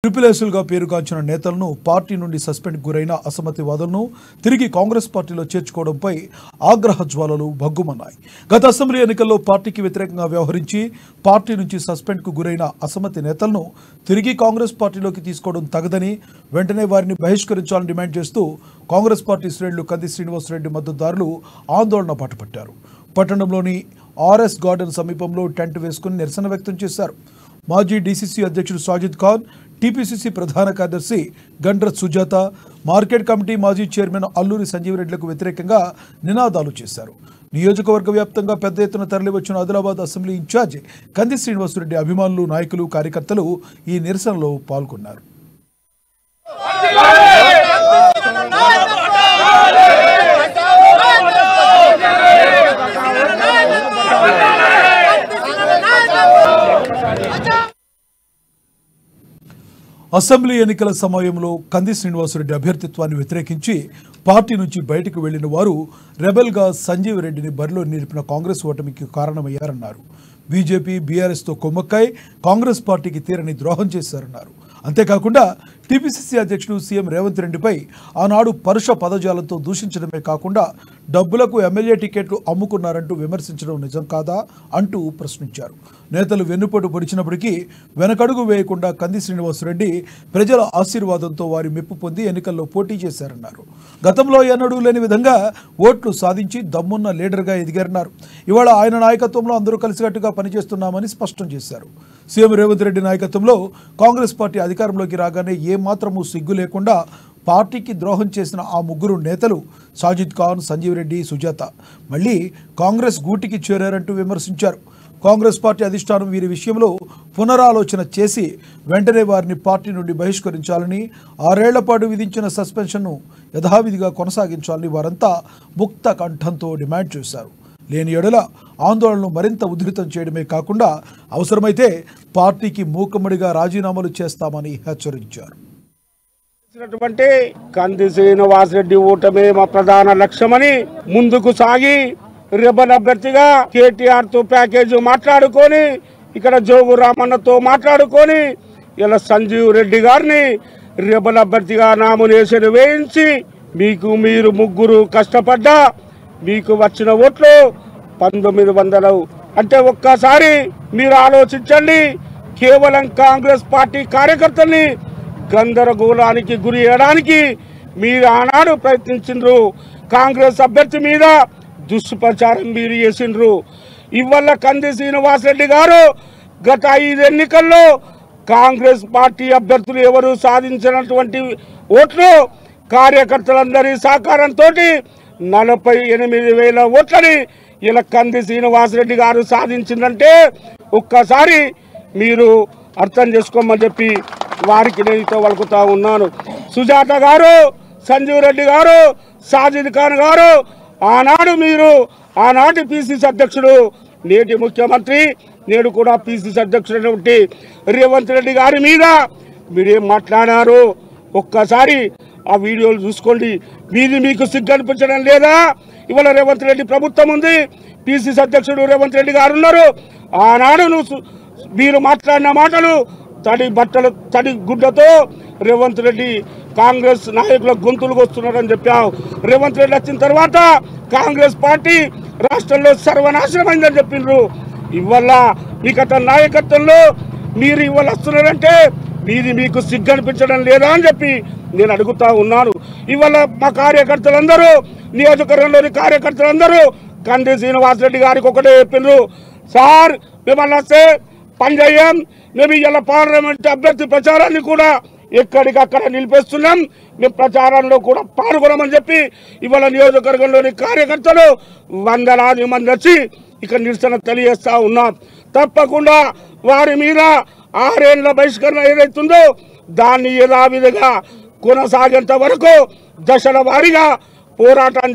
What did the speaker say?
Triple పేరుగాంచిన నేతలను party నుండి సస్పెండ్ గురైన అసమ్మతివాదులను తిరిగి కాంగ్రెస్ పార్టీలో చేర్చుకోవడంపై ఆగ్రహ జ్వాలలు భగ్గుమన్నాయి. గత అసెంబ్లీ ఎన్నికల్లో పార్టీకి వ్యతిరేకంగా వ్యవహరించి పార్టీ నుంచి సస్పెండ్కు గురైన అసమ్మతి నేతలను తిరిగి కాంగ్రెస్ పార్టీలోకి తీసుకోవడం తగదని వెంటనే వారిని బహిష్కరించాలని డిమాండ్ చేస్తూ కాంగ్రెస్ పార్టీ శ్రేణులు కంది శ్రీనివాసరెడ్డి మద్దతుదారులు ఆందోళన బాటపట్టారు. పట్టణంలోని ఆర్ఎస్ గార్డెన్ సమీపంలో టెంట్ వేసుకుని నిరసన వ్యక్తం చేశారు. మాజీ డీసీసీ అధ్యక్షుడు సాజిద్ ఖాన్, టీపీసీసీ ప్రధాన కార్యదర్శి గండ్ర సుజాత, మార్కెట్ కమిటీ మాజీ చైర్మన్ అల్లూరి సంజీవరెడ్డిలకు వ్యతిరేకంగా నినాదాలు చేశారు. నియోజకవర్గ వ్యాప్తంగా పెద్ద ఎత్తున తరలివచ్చిన ఆదిలాబాద్ అసెంబ్లీ ఇన్ఛార్జ్ కంది శ్రీనివాసరెడ్డి అభిమానులు, నాయకులు, కార్యకర్తలు ఈ నిరసనలో పాల్గొన్నారు. అసెంబ్లీ ఎన్నికల సమయంలో కంది శ్రీనివాసరెడ్డి అభ్యర్థిత్వాన్ని వ్యతిరేకించి పార్టీ నుంచి బయటకు వెళ్లిన వారు రెబెల్గా సంజీవ్ రెడ్డిని బరిలో నిలిపిన కాంగ్రెస్ ఓటమికి కారణమయ్యారన్నారు. బీజేపీ, బీఆర్ఎస్తో కొమ్మక్కై కాంగ్రెస్ పార్టీకి తీరని ద్రోహం చేశారన్నారు. అంతేకాకుండా టీపీసీసీ అధ్యక్షుడు సీఎం రేవంత్ రెడ్డిపై ఆనాడు పరుష పదజాలంతో దూషించడమే కాకుండా డబ్బులకు ఎమ్మెల్యే టికెట్లు అమ్ముకున్నారంటూ విమర్శించడం నిజం కాదా అంటూ ప్రశ్నించారు. నేతలు వెన్నుపోటు పొడిచినప్పటికీ వెనకడుగు వేయకుండా కంది శ్రీనివాసరెడ్డి ప్రజల ఆశీర్వాదంతో వారి మెప్పు పొంది ఎన్నికల్లో పోటీ చేశారన్నారు. గతంలో ఎన్నడూ లేని విధంగా ఓట్లు సాధించి దమ్మున్న లీడర్గా ఎదిగారన్నారు. ఇవాళ ఆయన నాయకత్వంలో అందరూ కలిసికట్టుగా పనిచేస్తున్నామని స్పష్టం చేశారు. సీఎం రేవంత్ రెడ్డి నాయకత్వంలో కాంగ్రెస్ పార్టీ అధికారంలోకి రాగానే ఏమాత్రమూ సిగ్గు లేకుండా పార్టీకి ద్రోహం చేసిన ఆ ముగ్గురు నేతలు సాజిద్ ఖాన్, సంజీవ్ రెడ్డి, సుజాత మళ్ళీ కాంగ్రెస్ గూటికి చేరారంటూ విమర్శించారు. కాంగ్రెస్ పార్టీ అధిష్టానం వీరి విషయంలో పునరాలోచన చేసి వెంటనే వారిని పార్టీ నుండి బహిష్కరించాలని, 6 ఏళ్ల పాటు విధించిన సస్పెన్షన్ను యథావిధిగా కొనసాగించాలని వారంతా ముక్త కంఠంతో డిమాండ్ చేశారు. లేని ఎడల ఆందోళనను మరింత ఉధృతం చేయడమే కాకుండా అవసరమైతే పార్టీకి మూకుమ్మడిగా రాజీనామాలు చేస్తామని హెచ్చరించారు. కంది శ్రీనివాసరెడ్డి ఓటమే మా ప్రధాన లక్ష్యమని ముందుకు సాగి రెబల్ అభ్యర్థిగా కేటీఆర్ తో ప్యాకేజీ మాట్లాడుకొని, ఇక్కడ జోగు రామన్నతో మాట్లాడుకొని ఇలా సంజీవ్ రెడ్డి గారిని రెబల్ అభ్యర్థిగా నామినేషన్ వేయించి మీరు ముగ్గురు కష్టపడ్డా మీకు వచ్చిన ఓట్లు 1900. అంటే ఒక్కసారి మీరు ఆలోచించండి. కేవలం కాంగ్రెస్ పార్టీ కార్యకర్తల్ని గందరగోళానికి గురి చేయడానికి మీరు ఆనాడు ప్రయత్నించిండ్రు. కాంగ్రెస్ అభ్యర్థి మీద దుష్ప్రచారం మీరు చేసిండ్రు. ఇవాళ కంది శ్రీనివాసరెడ్డి గారు గత 5 ఎన్నికల్లో కాంగ్రెస్ పార్టీ అభ్యర్థులు ఎవరు సాధించినటువంటి ఓట్లు కార్యకర్తలందరి సహకారంతో 48,000 ఓట్లని ఇలా కంది శ్రీనివాసరెడ్డి గారు సాధించిందంటే ఒక్కసారి మీరు అర్థం చేసుకోమని చెప్పి వారికి నేను వలుకుతా ఉన్నాను. సుజాత గారు, సంజీవ్ రెడ్డి గారు, సాజిద్ ఖాన్ గారు, ఆనాటి పిసిసి అధ్యక్షుడు, నేటి ముఖ్యమంత్రి, నేడు కూడా పిసిసి అధ్యక్షుడు రేవంత్ రెడ్డి గారి మీద మీరేం మాట్లాడారు ఒక్కసారి ఆ వీడియోలు చూసుకోండి. మీకు సిగ్గు అనిపించడం లేదా? ఇవాళ రేవంత్ రెడ్డి ప్రభుత్వం ఉంది, పిసిసి అధ్యక్షుడు రేవంత్ రెడ్డి గారు ఉన్నారు. ఆనాడు మీరు మాట్లాడిన మాటలు తడి గుడ్డతో రేవంత్ రెడ్డి కాంగ్రెస్ నాయకుల గొంతులకు వస్తున్నారని చెప్పావు. రేవంత్ రెడ్డి వచ్చిన తర్వాత కాంగ్రెస్ పార్టీ రాష్ట్రంలో సర్వనాశనమైందని చెప్పిండ్రు. ఇవాళ మీకు అతని నాయకత్వంలో మీరు ఇవాళ వస్తున్నారంటే మీకు సిగ్గు అనిపించడం లేదా అని చెప్పి నేను అడుగుతా ఉన్నాను. ఇవాళ మా కార్యకర్తలందరూ, నియోజకవర్గంలోని కార్యకర్తలందరూ కంది శ్రీనివాసరెడ్డి గారికి ఒకటే చెప్పిండ్రు, సార్ మిమ్మల్ని వస్తే పని చేయం, మేము ఇలా పార్లమెంట్ అభ్యర్థి ప్రచారాన్ని కూడా ఎక్కడికక్కడ నిలిపేస్తున్నాం, మేము ప్రచారంలో కూడా పాల్గొనమని చెప్పి ఇవాళ నియోజకవర్గంలోని కార్యకర్తలు 100 మంది వచ్చి ఇక్కడ నిరసన తెలియజేస్తా ఉన్నాం. తప్పకుండా వారి మీద 6 ఏళ్ల బహిష్కరణ ఏదైతుందో దాన్ని యథావిధిగా కొనసాగేంత వరకు దశల వారీగా పోరాటం